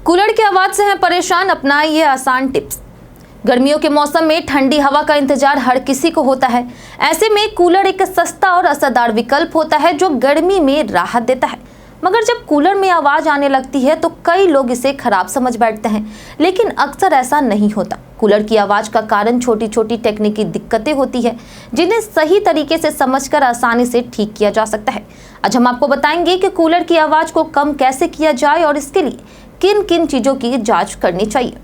Cooler की आवाज से हैं परेशान, अपनाएं ये आसान टिप्स। गर्मियों के मौसम में ठंडी हवा का इंतजार हर किसी को होता है। ऐसे में कूलर एक सस्ता और असरदार विकल्प होता है जो गर्मी में राहत देता है। मगर जब कूलर में आवाज आने लगती है तो कई लोग इसे खराब समझ बैठते हैं, लेकिन अक्सर ऐसा नहीं होता। कूलर की आवाज का कारण छोटी छोटी तकनीकी दिक्कतें होती है, जिन्हें सही तरीके से समझकर आसानी से ठीक किया जा सकता है। आज हम आपको बताएंगे कि कूलर की आवाज को कम कैसे किया जाए और इसके लिए किन किन चीजों की जांच करनी चाहिए।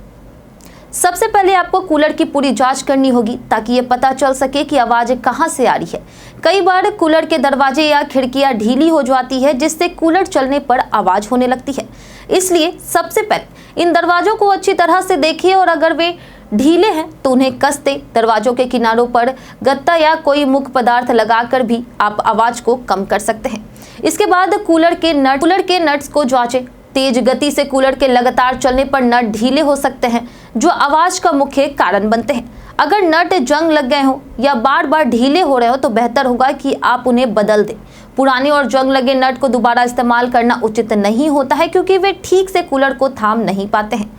सबसे पहले आपको कूलर की पूरी जांच करनी होगी ताकि ये पता चल सके कि आवाज कहां से आ रही है। कई बार कूलर के दरवाजे या खिड़कियां ढीली हो जाती है, जिससे कूलर चलने पर आवाज होने लगती है। इसलिए सबसे पहले इन दरवाजों को अच्छी तरह से देखिए और अगर वे ढीले हैं तो उन्हें कसते दरवाजों के किनारों पर गत्ता या कोई मुख्य पदार्थ लगाकर भी आप आवाज को कम कर सकते हैं। इसके बाद कूलर के नट्स को जांचें। तेज गति से कूलर के लगातार चलने पर नट ढीले हो सकते हैं, जो आवाज का मुख्य कारण बनते हैं। अगर नट जंग लग गए हो या बार बार ढीले हो रहे हो तो बेहतर होगा कि आप उन्हें बदल दें। पुराने और जंग लगे नट को दोबारा इस्तेमाल करना उचित नहीं होता है, क्योंकि वे ठीक से कूलर को थाम नहीं पाते हैं।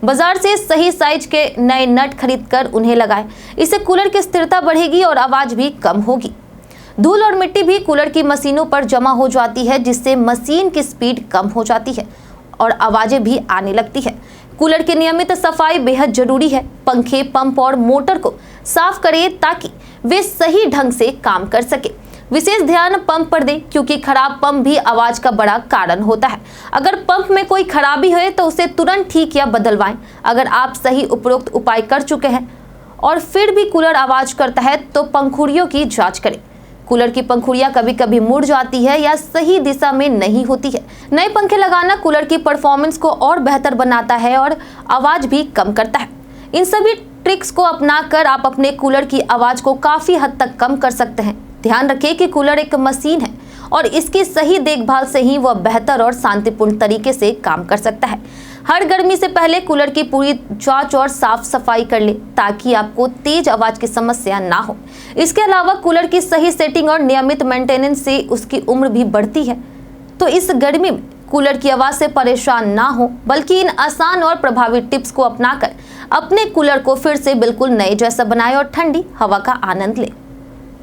बाजार से सही साइज के नए नट खरीदकर उन्हें लगाएं। इससे कूलर की स्थिरता बढ़ेगी और आवाज भी कम होगी। धूल और मिट्टी भी कूलर की मशीनों पर जमा हो जाती है, जिससे मशीन की स्पीड कम हो जाती है और आवाजें भी आने लगती है। कूलर की नियमित सफाई बेहद जरूरी है। पंखे, पंप और मोटर को साफ करें ताकि वे सही ढंग से काम कर सके। विशेष ध्यान पंप पर दें, क्योंकि खराब पंप भी आवाज का बड़ा कारण होता है। अगर पंप में कोई खराबी है तो उसे तुरंत ठीक या बदलवाएं। अगर आप सही उपरोक्त उपाय कर चुके हैं और फिर भी कूलर आवाज करता है तो पंखुड़ियों की जांच करें। कूलर की पंखुड़ियां कभी कभी मुड़ जाती है या सही दिशा में नहीं होती है। नए पंखे लगाना कूलर की परफॉर्मेंस को और बेहतर बनाता है और आवाज भी कम करता है। इन सभी ट्रिक्स को अपनाकर आप अपने कूलर की आवाज को काफी हद तक कम कर सकते हैं। ध्यान रखें कि कूलर एक मशीन है और इसकी सही देखभाल से ही वह बेहतर और शांतिपूर्ण तरीके से काम कर सकता है। हर गर्मी से पहले कूलर की पूरी जांच और साफ सफाई कर ले ताकि आपको तेज आवाज की समस्या ना हो। इसके अलावा कूलर की सही सेटिंग और नियमित मेंटेनेंस से उसकी उम्र भी बढ़ती है। तो इस गर्मी में कूलर की आवाज से परेशान ना हो, बल्कि इन आसान और प्रभावी टिप्स को अपनाकर अपने कूलर को फिर से बिल्कुल नए जैसा बनाएं और ठंडी हवा का आनंद लें।